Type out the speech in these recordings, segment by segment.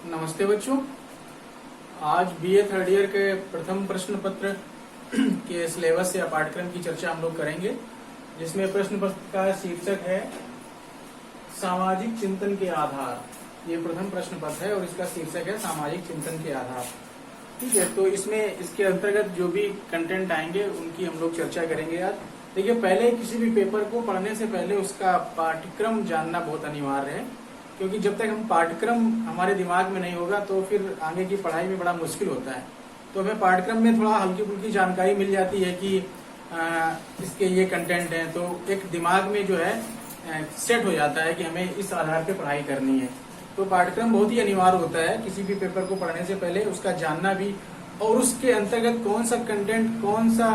नमस्ते बच्चों। आज बीए थर्ड ईयर के प्रथम प्रश्न पत्र के सिलेबस या पाठ्यक्रम की चर्चा हम लोग करेंगे, जिसमें प्रश्न पत्र का शीर्षक है सामाजिक चिंतन के आधार। ये प्रथम प्रश्न पत्र है और इसका शीर्षक है सामाजिक चिंतन के आधार। ठीक है, तो इसमें इसके अंतर्गत जो भी कंटेंट आएंगे उनकी हम लोग चर्चा करेंगे। आज देखिए, पहले किसी भी पेपर को पढ़ने से पहले उसका पाठ्यक्रम जानना बहुत अनिवार्य है, क्योंकि जब तक हम पाठ्यक्रम हमारे दिमाग में नहीं होगा तो फिर आगे की पढ़ाई में बड़ा मुश्किल होता है। तो हमें पाठ्यक्रम में थोड़ा हल्की फुल्की जानकारी मिल जाती है कि इसके ये कंटेंट है, तो एक दिमाग में जो है सेट हो जाता है कि हमें इस आधार पे पढ़ाई करनी है। तो पाठ्यक्रम बहुत ही अनिवार्य होता है किसी भी पेपर को पढ़ने से पहले, उसका जानना भी, और उसके अंतर्गत कौन सा कंटेंट, कौन सा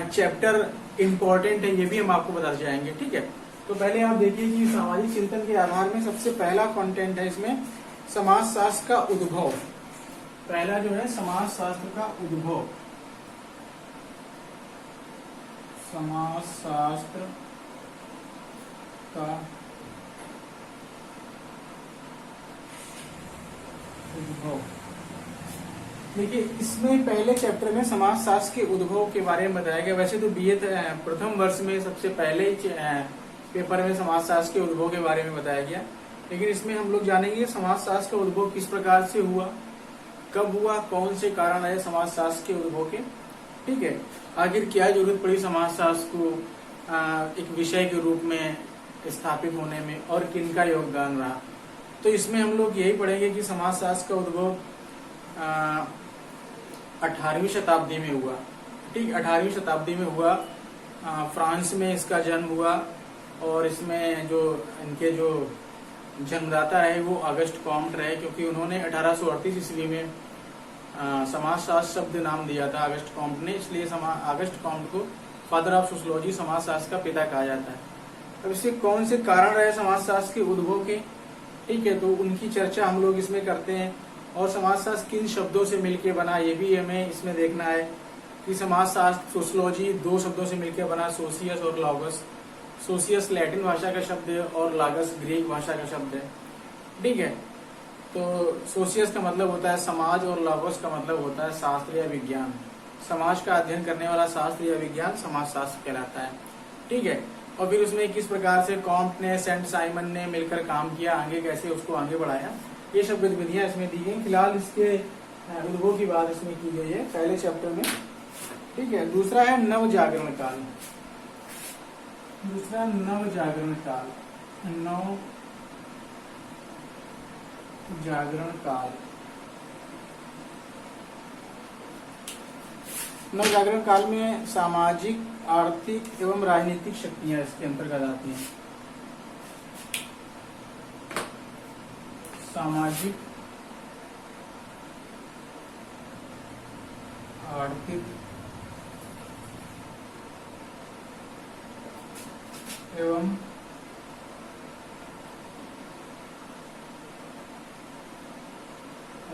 चैप्टर इम्पोर्टेंट है, ये भी हम आपको बताते जाएंगे। ठीक है, तो पहले आप देखिए कि सामाजिक चिंतन के आधार में सबसे पहला कंटेंट है इसमें समाजशास्त्र का उद्भव। पहला जो है समाजशास्त्र का उद्भव। समाजशास्त्र का उद्भव। देखिए, इसमें पहले चैप्टर में समाजशास्त्र के उद्भव के बारे में बताया गया। वैसे तो बीए प्रथम वर्ष में सबसे पहले पेपर में समाजशास्त्र के उद्भव के बारे में बताया गया, लेकिन इसमें हम लोग जानेंगे समाजशास्त्र का उद्भव किस प्रकार से हुआ, कब हुआ, कौन से कारण है समाजशास्त्र के उद्भव के। ठीक है, आखिर क्या जरूरत पड़ी समाजशास्त्र को एक विषय के रूप में स्थापित होने में, और किनका योगदान रहा। तो इसमें हम लोग यही पढ़ेंगे कि समाजशास्त्र का उद्भव 18वीं शताब्दी में हुआ। ठीक, 18वीं शताब्दी में हुआ। फ्रांस में इसका जन्म हुआ, और इसमें जो इनके जो जन्मदाता है वो अगस्ट कॉम्ट रहे, क्योंकि उन्होंने 1838 ईस्वी में समाजशास्त्र शब्द नाम दिया था अगस्ट कॉम्ट ने, इसलिए अगस्ट कॉम्ट को फादर ऑफ सोशियोलॉजी, समाजशास्त्र का पिता कहा जाता है। अब इसके कौन से कारण रहे समाजशास्त्र के उद्भव के, ठीक है, तो उनकी चर्चा हम लोग इसमें करते हैं। और समाजशास्त्र किन शब्दों से मिलकर बना, ये भी हमें इसमें देखना है कि समाजशास्त्र, सोशियोलॉजी दो शब्दों से मिलकर बना, सोशियस और लॉगस। सोशियस लैटिन भाषा का शब्द है और लागस ग्रीक भाषा का शब्द है। ठीक है, तो सोशियस का मतलब होता है समाज, और लॉगस का मतलब होता है शास्त्र या विज्ञान। समाज का अध्ययन करने वाला शास्त्र या विज्ञान समाजशास्त्र कहलाता है। ठीक है, और फिर उसमें किस प्रकार से कॉम्ट ने, सेंट साइमन ने मिलकर काम किया, आगे कैसे उसको आगे बढ़ाया, ये सब गतिविधियां इसमें दी गई। फिलहाल इसके उद्भव की बात इसमें की गई है पहले चैप्टर में। ठीक है, दूसरा है नव जागरण काल। दूसरा नव जागरण काल। नव जागरण काल। नव जागरण काल में सामाजिक, आर्थिक एवं राजनीतिक शक्तियां इसके अंतर्गत आती हैं। सामाजिक, आर्थिक एवं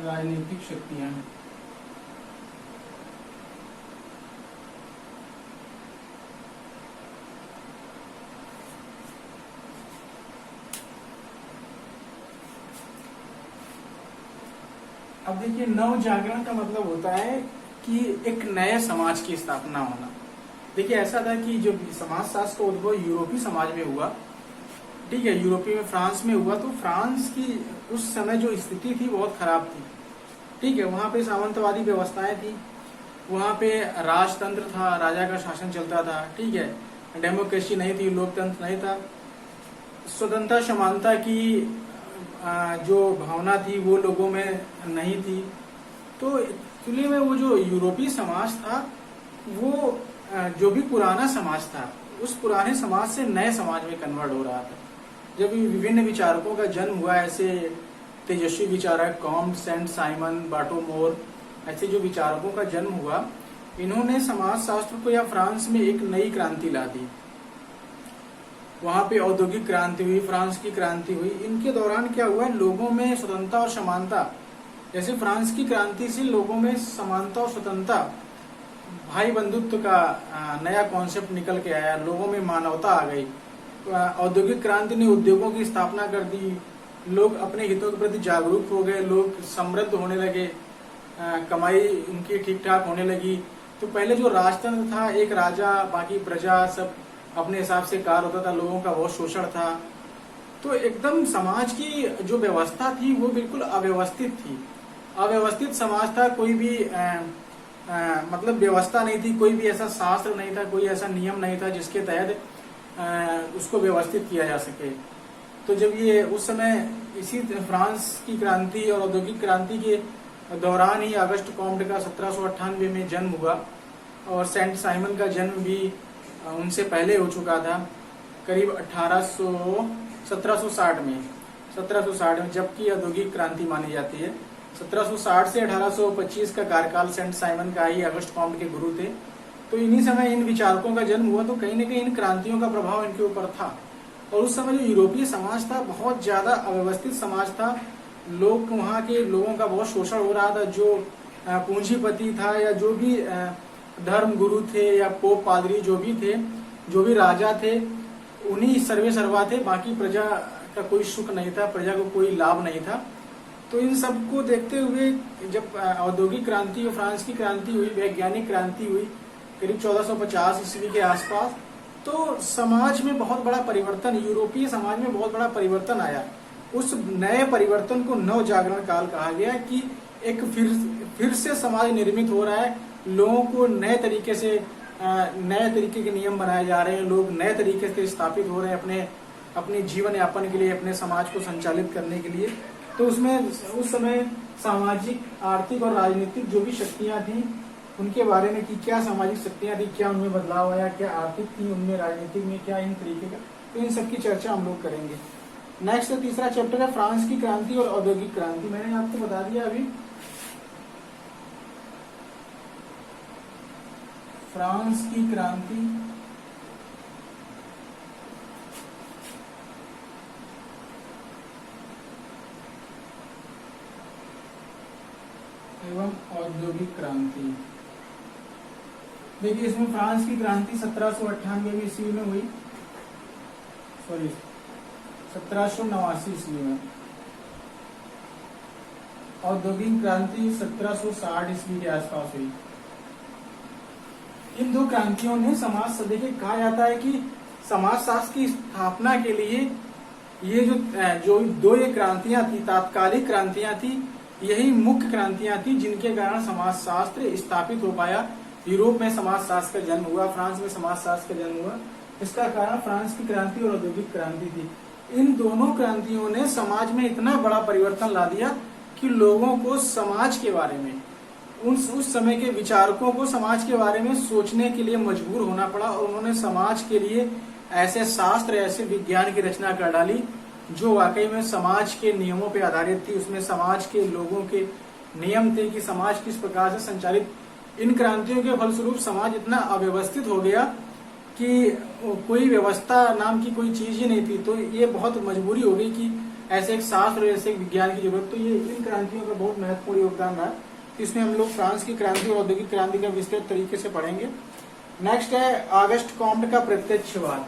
राजनीतिक शक्तियां। अब देखिए, नव जागरण का मतलब होता है कि एक नए समाज की स्थापना होना। देखिए, ऐसा था कि जो समाजशास्त्र का उद्भव यूरोपीय समाज में हुआ, ठीक है, यूरोपीय में फ्रांस में हुआ, तो फ्रांस की उस समय जो स्थिति थी बहुत खराब थी। ठीक है, वहां पे सामंतवादी व्यवस्थाएं थी, वहां पे राजतंत्र था, राजा का शासन चलता था। ठीक है, डेमोक्रेसी नहीं थी, लोकतंत्र नहीं था, स्वतंत्रता समानता की जो भावना थी वो लोगों में नहीं थी। तो एक्चुअली में वो जो यूरोपीय समाज था, वो जो भी पुराना समाज था, उस पुराने समाज से नए समाज में कन्वर्ट हो रहा था। जब विभिन्न विचारकों का जन्म हुआ, ऐसे तेजस्वी विचारक कॉम्ट, सेंट साइमन, बाटोमोर, ऐसे जो विचारकों का जन्म हुआ, इन्होंने समाजशास्त्र को या फ्रांस में एक नई क्रांति ला दी। वहां पे औद्योगिक क्रांति हुई, फ्रांस की क्रांति हुई। इनके दौरान क्या हुआ, लोगों में स्वतंत्रता और समानता, जैसे फ्रांस की क्रांति से लोगों में समानता और स्वतंत्रता, भाई बंधुत्व का नया कॉन्सेप्ट निकल के आया, लोगों में मानवता आ गई। औद्योगिक क्रांति ने उद्योगों की स्थापना कर दी, लोग अपने हितों के प्रति जागरूक हो गए, लोग समृद्ध होने लगे, कमाई उनकी ठीक ठाक होने लगी। तो पहले जो राजतंत्र था, एक राजा बाकी प्रजा सब अपने हिसाब से कार्य होता था, लोगों का बहुत शोषण था। तो एकदम समाज की जो व्यवस्था थी वो बिल्कुल अव्यवस्थित थी, अव्यवस्थित समाज था। कोई भी मतलब व्यवस्था नहीं थी, कोई भी ऐसा शास्त्र नहीं था, कोई ऐसा नियम नहीं था जिसके तहत उसको व्यवस्थित किया जा सके। तो जब ये उस समय इसी फ्रांस की क्रांति और औद्योगिक क्रांति के दौरान ही अगस्ट कॉम्ट का 1798 में जन्म हुआ, और सेंट साइमन का जन्म भी उनसे पहले हो चुका था, करीब 1760 में, जबकि औद्योगिक क्रांति मानी जाती है। 1760 से 1825 का कार्यकाल सेंट साइमन का ही अगस्ट कॉम्ट के गुरु थे। तो इन्हीं समय इन विचारकों का जन्म हुआ। तो कहीं न कहीं इन क्रांतियों का प्रभाव इनके ऊपर था। और उस समय जो यूरोपीय समाज था बहुत ज्यादा अव्यवस्थित समाज था। लोग, वहाँ के लोगों का बहुत शोषण हो रहा था। जो पूंजीपति था या जो भी धर्म गुरु थे या पोप पादरी जो भी थे, जो भी राजा थे, उन्हीं सर्वे सर्वा थे। बाकी प्रजा का कोई सुख नहीं था, प्रजा को कोई लाभ नहीं था। तो इन सब को देखते हुए जब औद्योगिक क्रांति और फ्रांस की क्रांति हुई, वैज्ञानिक क्रांति हुई करीब 1450 ईस्वी के आसपास, तो समाज में बहुत बड़ा परिवर्तन, यूरोपीय समाज में बहुत बड़ा परिवर्तन आया। उस नए परिवर्तन को नव जागरण काल कहा गया कि एक फिर से समाज निर्मित हो रहा है। लोगों को नए तरीके के नियम बनाए जा रहे हैं, लोग नए तरीके से स्थापित हो रहे हैं अपने जीवन यापन के लिए, अपने समाज को संचालित करने के लिए। तो उसमें उस समय सामाजिक, आर्थिक और राजनीतिक जो भी शक्तियां थी उनके बारे में कि क्या सामाजिक शक्तियां थी, क्या उनमें बदलाव आया, क्या आर्थिक थी उनमें, राजनीतिक में क्या, इन तरीके का, तो इन सब की चर्चा हम लोग करेंगे। नेक्स्ट तीसरा चैप्टर है फ्रांस की क्रांति और औद्योगिक क्रांति। मैंने आपको बता दिया अभी, फ्रांस की क्रांति एवं औद्योगिक क्रांति। देखिए इसमें फ्रांस की क्रांति 1798 ईस्वी में हुई, 1789 ईस्वी में। औद्योगिक क्रांति 1760 ईस्वी के आसपास हुई। इन दो क्रांतियों ने समाज, देखिए कहा जाता है कि समाजशास्त्र की स्थापना के लिए ये जो ये क्रांतियां थी, तात्कालिक क्रांतियां थी, यही मुख्य क्रांतियां थी जिनके कारण समाजशास्त्र स्थापित हो पाया। यूरोप में समाजशास्त्र का जन्म हुआ, फ्रांस में समाजशास्त्र का जन्म हुआ। इसका कारण फ्रांस की क्रांति और औद्योगिक क्रांति थी। इन दोनों क्रांतियों ने समाज में इतना बड़ा परिवर्तन ला दिया कि लोगों को समाज के बारे में, उस समय के विचारकों को समाज के बारे में सोचने के लिए मजबूर होना पड़ा। और उन्होंने समाज के लिए ऐसे शास्त्र, ऐसे विज्ञान की रचना कर डाली जो वाकई में समाज के नियमों पर आधारित थी। उसमें समाज के लोगों के नियम थे कि समाज किस प्रकार से संचालित। इन क्रांतियों के फलस्वरूप समाज इतना अव्यवस्थित हो गया कि कोई व्यवस्था नाम की कोई चीज ही नहीं थी। तो ये बहुत मजबूरी हो गई कि ऐसे एक शास्त्र, ऐसे एक विज्ञान की जरूरत। तो ये इन क्रांतियों का बहुत महत्वपूर्ण योगदान रहा। इसमें हम लोग फ्रांस की क्रांति और औद्योगिक क्रांति का विस्तृत तरीके से पढ़ेंगे। नेक्स्ट है ऑगस्ट कॉम्ट का प्रत्यक्षवाद।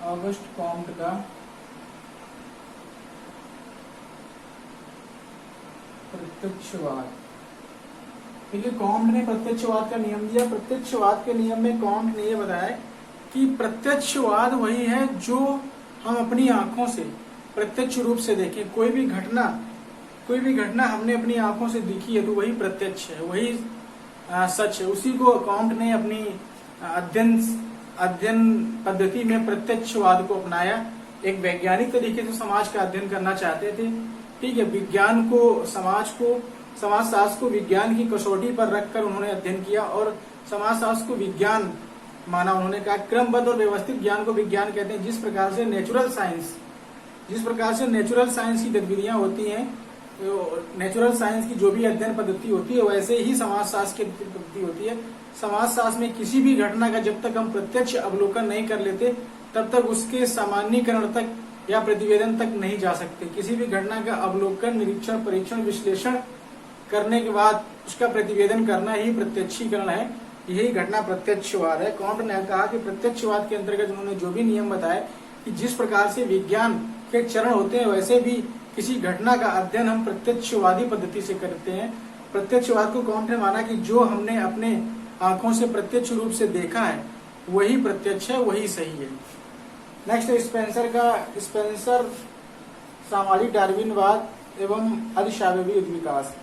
ऑगस्ट कॉम्ट का प्रत्यक्षवाद। देखिए कॉम्ट ने प्रत्यक्षवाद का नियम दिया। प्रत्यक्षवाद के नियम में कॉम्ट ने यह बताया कि प्रत्यक्षवाद वही है जो हम अपनी आंखों से प्रत्यक्ष रूप से देखें। कोई भी घटना हमने अपनी आंखों से देखी है तो वही प्रत्यक्ष है, वही सच है। उसी को कॉम्ट ने अपनी अध्ययन पद्धति में प्रत्यक्षवाद को अपनाया। एक वैज्ञानिक तरीके से समाज का अध्ययन करना चाहते थे। ठीक है, विज्ञान को, समाजशास्त्र को विज्ञान की कसौटी पर रखकर उन्होंने अध्ययन किया और समाजशास्त्र को विज्ञान माना। उन्होंने कहा क्रमबद्ध और व्यवस्थित ज्ञान को विज्ञान कहते हैं। जिस प्रकार से नेचुरल साइंस की गतिविधियां होती हैं, नेचुरल साइंस की जो भी अध्ययन पद्धति होती है वैसे ही समाजशास्त्र की पद्धति होती है। समाजशास्त्र में किसी भी घटना का जब तक हम प्रत्यक्ष अवलोकन नहीं कर लेते तब तक उसके सामान्यीकरण तक या प्रतिवेदन तक नहीं जा सकते। किसी भी घटना का अवलोकन, निरीक्षण, परीक्षण, विश्लेषण करने के बाद उसका प्रतिवेदन करना ही प्रत्यक्षीकरण है। यही घटना प्रत्यक्षवाद है। कांट ने कहा कि प्रत्यक्षवाद के अंतर्गत उन्होंने जो भी नियम बताए कि जिस प्रकार से विज्ञान के चरण होते हैं वैसे भी किसी घटना का अध्ययन हम प्रत्यक्षवादी पद्धति से करते हैं। प्रत्यक्षवाद को कांट ने माना कि जो हमने अपने आंखों से प्रत्यक्ष रूप से देखा है वही प्रत्यक्ष है, वही सही है। नेक्स्ट स्पेंसर सामाजिक डार्विनवाद एवं अधिशावयवी उद्विकास।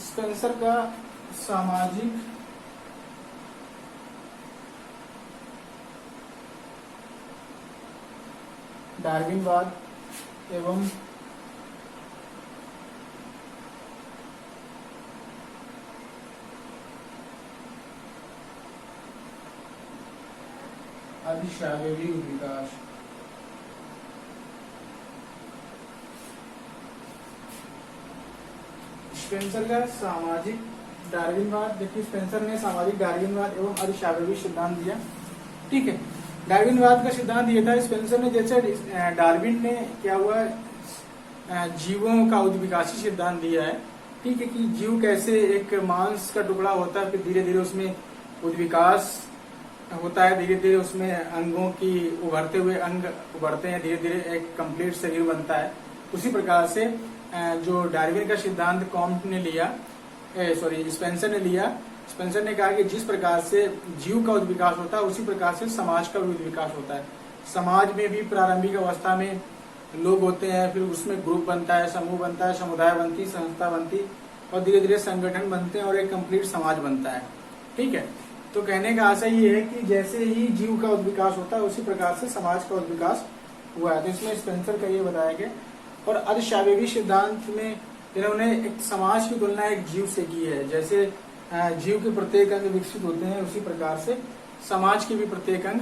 स्पेंसर का सामाजिक डार्विनवाद एवं अधिशावयवी विकास। स्पेंसर का सामाजिक डार्विनवाद, देखिए स्पेंसर ने सामाजिक डार्विनवाद एवं अधिशावयवी सिद्धांत दिया। ठीक है, डार्विनवाद का सिद्धांत ये था स्पेंसर ने, जैसे डार्विन ने क्या हुआ जीवों का उद्विकासी सिद्धांत दिया है। ठीक है, कि जीव कैसे एक मांस का टुकड़ा होता है, फिर धीरे धीरे उसमें उद्विकास होता है, धीरे धीरे उसमें अंगों की उभरते हुए अंग उभरते हैं, धीरे धीरे एक कंप्लीट शरीर बनता है। उसी प्रकार से जो डार्विन का सिद्धांत कॉम्ट ने लिया, स्पेंसर ने लिया। स्पेंसर ने कहा कि जिस प्रकार से जीव का उद्विकास होता है उसी प्रकार से समाज का भी उद्विकास होता है। समाज में भी प्रारंभिक अवस्था में लोग होते हैं, फिर उसमें ग्रुप बनता है, समूह बनता है, समुदाय बनती, संस्था बनती और धीरे धीरे संगठन बनते हैं और एक कंप्लीट समाज बनता है। ठीक है, तो कहने का आशय ये है कि जैसे ही जीव का उद्विकास होता है उसी प्रकार से समाज का उद्विकास हुआ है। तो इसमें स्पेंसर का ये बताया गया। और अधिशावयवी सिद्धांत में इन्होंने एक समाज की तुलना एक जीव से की है। जैसे जीव के प्रत्येक अंग विकसित होते हैं उसी प्रकार से समाज के भी प्रत्येक अंग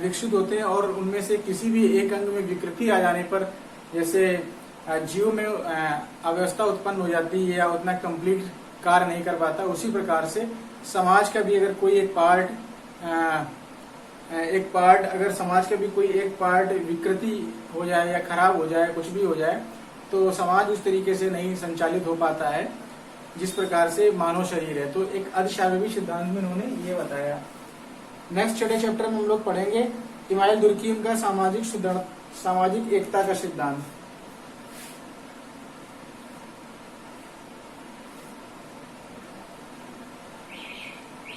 विकसित होते हैं और उनमें से किसी भी एक अंग में विकृति आ जाने पर, जैसे जीव में अव्यवस्था उत्पन्न हो जाती है या उतना कंप्लीट कार्य नहीं कर पाता, उसी प्रकार से समाज का भी अगर कोई एक पार्ट अगर समाज का भी कोई एक पार्ट विकृति हो जाए या खराब हो जाए, कुछ भी हो जाए, तो समाज उस तरीके से नहीं संचालित हो पाता है जिस प्रकार से मानव शरीर है। तो एक अधिशावयवी सिद्धांत में उन्होंने ये बताया। नेक्स्ट छठे चैप्टर में हम लोग पढ़ेंगे इमानुएल दुर्कीम का सामाजिक एकता का सिद्धांत।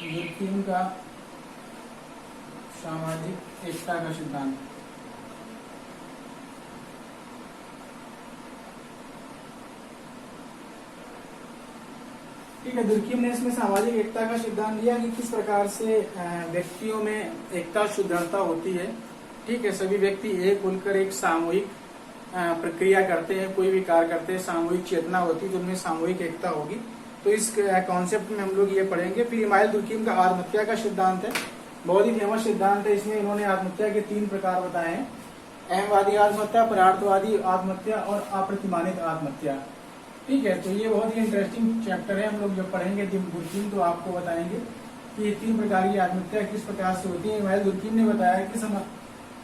दुर्कीम का सामाजिक एकता का सिद्धांत। ठीक है, दुर्कीम ने इसमें सामाजिक एकता का सिद्धांत दिया कि किस प्रकार से व्यक्तियों में एकता सुदृढ़ता होती है। ठीक है, सभी व्यक्ति एक होकर एक सामूहिक प्रक्रिया करते हैं, कोई भी कार्य करते हैं, सामूहिक चेतना होती है तो उनमें सामूहिक एकता होगी। तो इस कॉन्सेप्ट में हम लोग ये पढ़ेंगे। फिर इमानुएल दुर्कीम का आत्महत्या का सिद्धांत है, बहुत ही फेमस सिद्धांत है। इसमें इन्होंने आत्महत्या के 3 प्रकार बताए हैं: अहमवादी आत्महत्या, परार्थवादी आत्महत्या और अप्रतिमानित आत्महत्या। ठीक है, तो ये बहुत ही इंटरेस्टिंग चैप्टर है। हम लोग जब पढ़ेंगे दुर्कीम तो आपको बताएंगे कि ये 3 प्रकार की आत्महत्या किस प्रकार से होती है। इमानुएल दुर्कीम ने बताया कि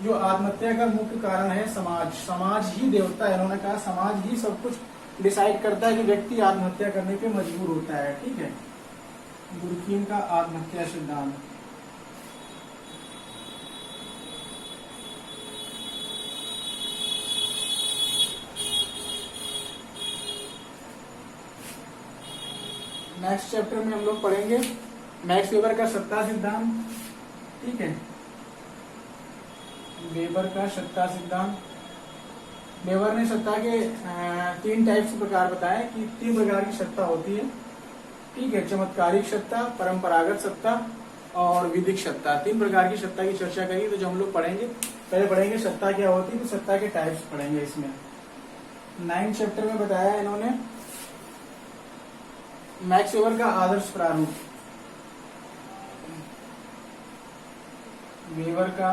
जो आत्महत्या का मुख्य कारण है समाज ही देवता है। इन्होंने कहा समाज ही सब कुछ डिसाइड करता है कि व्यक्ति आत्महत्या करने पे मजबूर होता है। ठीक है, दुर्कीम का आत्महत्या सिद्धांत। नेक्स्ट चैप्टर में हम लोग पढ़ेंगे मैक्स वेबर का सत्ता सिद्धांत। ठीक है, वेबर का सत्ता सिद्धांत। वेबर ने सत्ता के 3 टाइप्स प्रकार बताए कि 3 प्रकार की सत्ता होती है। ठीक है, चमत्कारिक सत्ता, परंपरागत सत्ता और विधिक सत्ता। 3 प्रकार की सत्ता की चर्चा करेंगे। तो जो हम लोग पढ़ेंगे, पहले पढ़ेंगे सत्ता क्या होती है, तो सत्ता के टाइप्स पढ़ेंगे। इसमें 9 चैप्टर में बताया इन्होंने मैक्स वेबर का आदर्श प्रारूप। वेबर का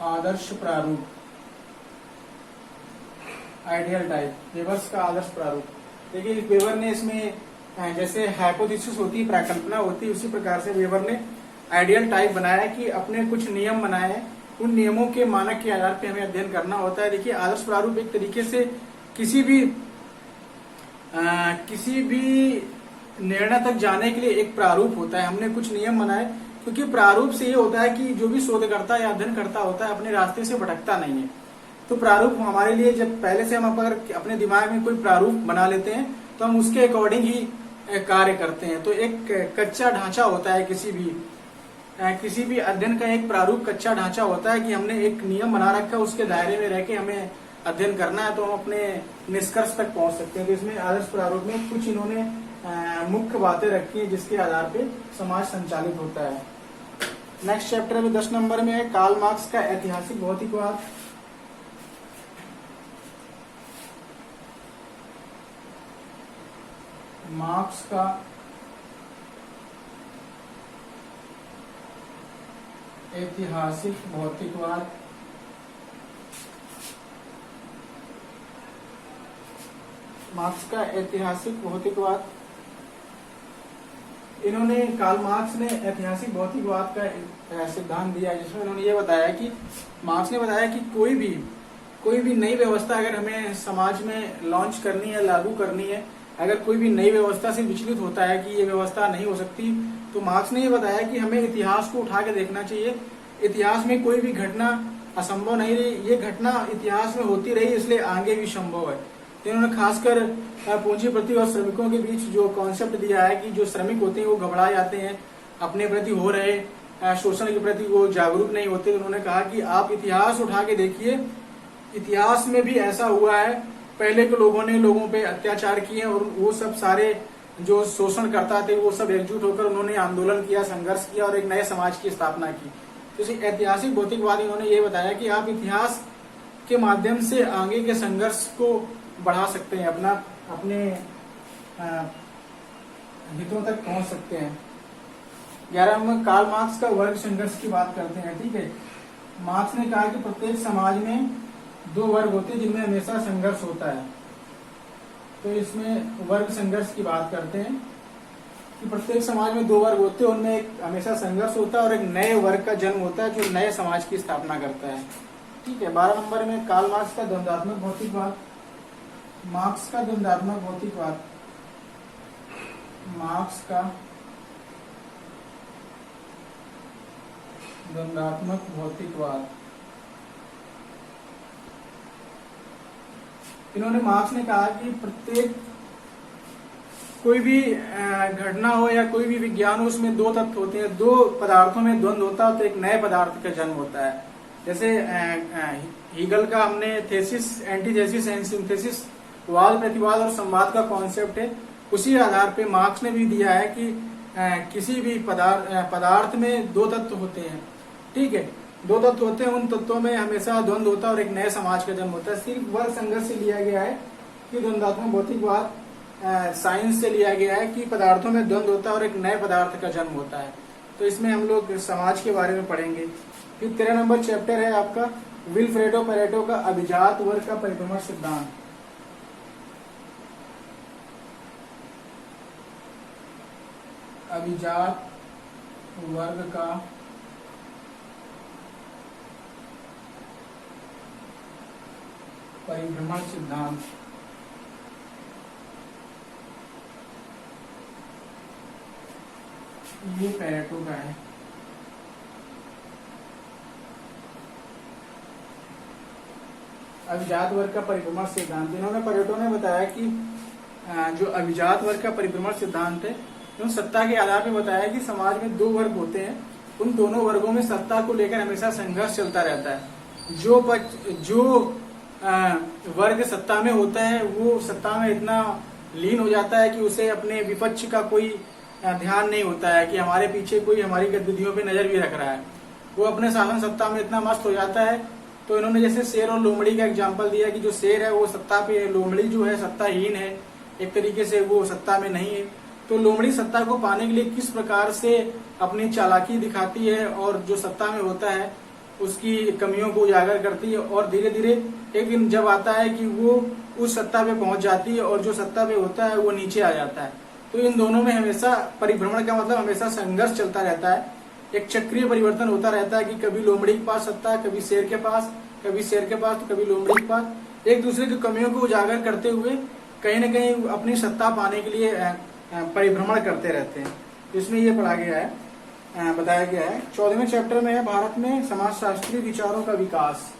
आदर्श प्रारूप, आइडियल टाइप, वेबर्स का आदर्श प्रारूप। देखिए वेबर ने इसमें जैसे हाइपोथेसिस होती है, परिकल्पना होती है, उसी प्रकार से वेबर ने आइडियल टाइप बनाया है कि अपने कुछ नियम बनाए हैं, उन नियमों के मानक के आधार पे हमें अध्ययन करना होता है। देखिए आदर्श प्रारूप एक तरीके से किसी भी निर्णय तक जाने के लिए एक प्रारूप होता है। हमने कुछ नियम बनाए, क्योंकि प्रारूप से ये होता है कि जो भी शोधकर्ता या अध्ययन करता होता है अपने रास्ते से भटकता नहीं है। तो प्रारूप हमारे लिए, जब पहले से हम अगर अपने दिमाग में कोई प्रारूप बना लेते हैं तो हम उसके अकॉर्डिंग ही कार्य करते हैं। तो एक कच्चा ढांचा होता है, किसी भी अध्ययन का एक प्रारूप कच्चा ढांचा होता है कि हमने एक नियम बना रखा है, उसके दायरे में रह के हमें अध्ययन करना है तो हम अपने निष्कर्ष तक पहुंच सकते हैं। तो इसमें आदर्श प्रारूप में कुछ इन्होंने मुख्य बातें रखी हैं जिसके आधार पे समाज संचालित होता है। नेक्स्ट चैप्टर में 10 नंबर में है कार्ल मार्क्स का ऐतिहासिक भौतिकवाद। मार्क्स का ऐतिहासिक भौतिकवाद। मार्क्स का ऐतिहासिक भौतिकवाद, इन्होंने कार्ल मार्क्स ने ऐतिहासिक भौतिकवाद का सिद्धांत दिया, जिसमें उन्होंने ये बताया कि मार्क्स ने बताया कि कोई भी नई व्यवस्था अगर हमें समाज में लॉन्च करनी है, लागू करनी है, अगर कोई भी नई व्यवस्था से विचलित होता है कि ये व्यवस्था नहीं हो सकती, तो मार्क्स ने ये बताया कि हमें इतिहास को उठा के देखना चाहिए। इतिहास में कोई भी घटना असंभव नहीं रही, ये घटना इतिहास में होती रही, इसलिए आगे भी संभव है। इन्होंने खासकर पूंजीपति और श्रमिकों के बीच जो कॉन्सेप्ट दिया है कि जो श्रमिक होते हैं वो घबरा जाते हैं, अपने प्रति हो रहे शोषण के प्रति वो जागरूक नहीं होते। उन्होंने कहा कि आप इतिहास उठा के देखिए, इतिहास में भी ऐसा हुआ है, पहले के लोगों ने लोगों पे अत्याचार किए और वो सब सारे जो शोषण करता थे वो सब एकजुट होकर उन्होंने आंदोलन किया, संघर्ष किया और एक नए समाज की स्थापना की। तो ऐतिहासिक भौतिकवाद इन्होंने ये बताया कि आप इतिहास के माध्यम से आगे के संघर्ष को बढ़ा सकते हैं, अपने हितों तक पहुंच सकते हैं। 11 में कार्ल मार्क्स का वर्ग संघर्ष की बात करते हैं। ठीक है, मार्क्स ने कहा कि प्रत्येक समाज में 2 वर्ग होते हैं जिनमें हमेशा संघर्ष होता है। तो इसमें वर्ग संघर्ष की बात करते हैं कि प्रत्येक समाज में 2 वर्ग होते हैं, उनमें एक हमेशा संघर्ष होता है और एक नए वर्ग का जन्म होता है जो नए समाज की स्थापना करता है। ठीक है, 12 नंबर में कार्ल मार्क्स का द्वंद्वात्मक भौतिकवाद। मार्क्स का द्वंद्वात्मक भौतिकवाद, मार्क्स का द्वंद्वात्मक भौतिकवाद। इन्होंने मार्क्स ने कहा कि प्रत्येक कोई भी घटना हो या कोई भी विज्ञान हो, उसमें 2 तत्व होते हैं, 2 पदार्थों में द्वंद्व होता है तो एक नए पदार्थ का जन्म होता है। जैसे हीगल का हमने थेसिस, एंटीथेसिस एंड सिंथेसिस, वाद प्रतिवाद और संवाद का कॉन्सेप्ट है, उसी आधार पे मार्क्स ने भी दिया है कि किसी भी पदार्थ में 2 तत्व होते हैं। ठीक है, 2 तत्व होते हैं, उन तत्वों में हमेशा द्वंद्व होता है और एक नए समाज का जन्म होता है। सिर्फ वर्ग संघर्ष से लिया गया है कि द्वंद्वात्मक भौतिकवाद साइंस से लिया गया है कि पदार्थों में द्वंद्व होता है और एक नए पदार्थ का जन्म होता है। तो इसमें हम लोग समाज के बारे में पढ़ेंगे। फिर 13 नंबर चैप्टर है आपका विल्फ्रेडो पैरेटो का अभिजात वर्ग का परिभ्रमण सिद्धांत। अभिजात वर्ग का परिभ्रमण सिद्धांत। ये पैरेटो का है। अभिजात वर्ग का परिभ्रमण सिद्धांत, इन्होंने पैरेटो ने बताया कि जो अभिजात वर्ग का परिभ्रमण सिद्धांत है, उन्होंने सत्ता के आधार पर बताया कि समाज में 2 वर्ग होते हैं, उन दोनों वर्गों में सत्ता को लेकर हमेशा संघर्ष चलता रहता है। जो वर्ग सत्ता में होता है वो सत्ता में इतना लीन हो जाता है कि उसे अपने विपक्ष का कोई ध्यान नहीं होता है कि हमारे पीछे कोई हमारी गतिविधियों पे नजर भी रख रहा है। वो अपने शासन सत्ता में इतना मस्त हो जाता है। तो इन्होंने जैसे शेर और लोमड़ी का एग्जाम्पल दिया कि जो शेर है वो सत्ता पे है, लोमड़ी जो है सत्ताहीन है, एक तरीके से वो सत्ता में नहीं है। तो लोमड़ी सत्ता को पाने के लिए किस प्रकार से अपनी चालाकी दिखाती है और जो सत्ता में होता है उसकी कमियों को उजागर करती है, और धीरे धीरे एक दिन जब आता है कि वो उस सत्ता पे पहुंच जाती है और जो सत्ता पे होता है वो नीचे आ जाता है। तो इन दोनों में हमेशा परिभ्रमण का मतलब हमेशा संघर्ष चलता रहता है। एक चक्रीय परिवर्तन होता रहता है कि कभी लोमड़ी के पास सत्ता, कभी शेर के पास, कभी शेर के पास तो कभी लोमड़ी के पास। एक दूसरे की कमियों को उजागर करते हुए कहीं न कहीं अपनी सत्ता पाने के लिए परिभ्रमण करते रहते हैं। इसमें ये पढ़ा गया है, बताया गया है। 14वें चैप्टर में है भारत में समाजशास्त्रीय विचारों का विकास।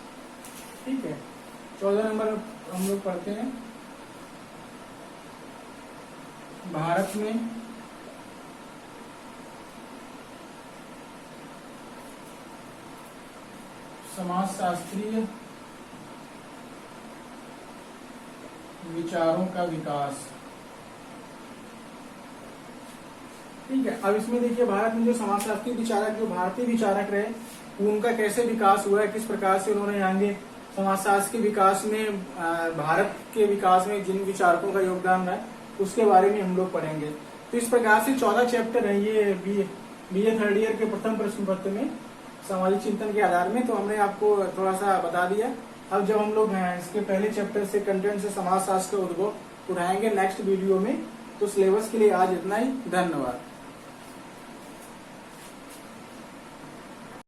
ठीक है, 14 नंबर हम लोग पढ़ते हैं भारत में समाजशास्त्रीय विचारों का विकास। ठीक है, अब इसमें देखिए भारत में जो समाजशास्त्री विचारक, जो भारतीय विचारक रहे, उनका कैसे विकास हुआ है, किस प्रकार से उन्होंने आगे समाजशास्त्र के विकास में, भारत के विकास में जिन विचारकों का योगदान है उसके बारे में हम लोग पढ़ेंगे। तो इस प्रकार से 14 चैप्टर है ये बीए थर्ड ईयर के प्रथम प्रश्न पत्र में सामाजिक चिंतन के आधार में। तो हमने आपको थोड़ा सा बता दिया। अब जब हम लोग इसके पहले चैप्टर से कंटेंट से समाजशास्त्र का उद्भव उठाएंगे नेक्स्ट वीडियो में, तो सिलेबस के लिए आज इतना ही। धन्यवाद।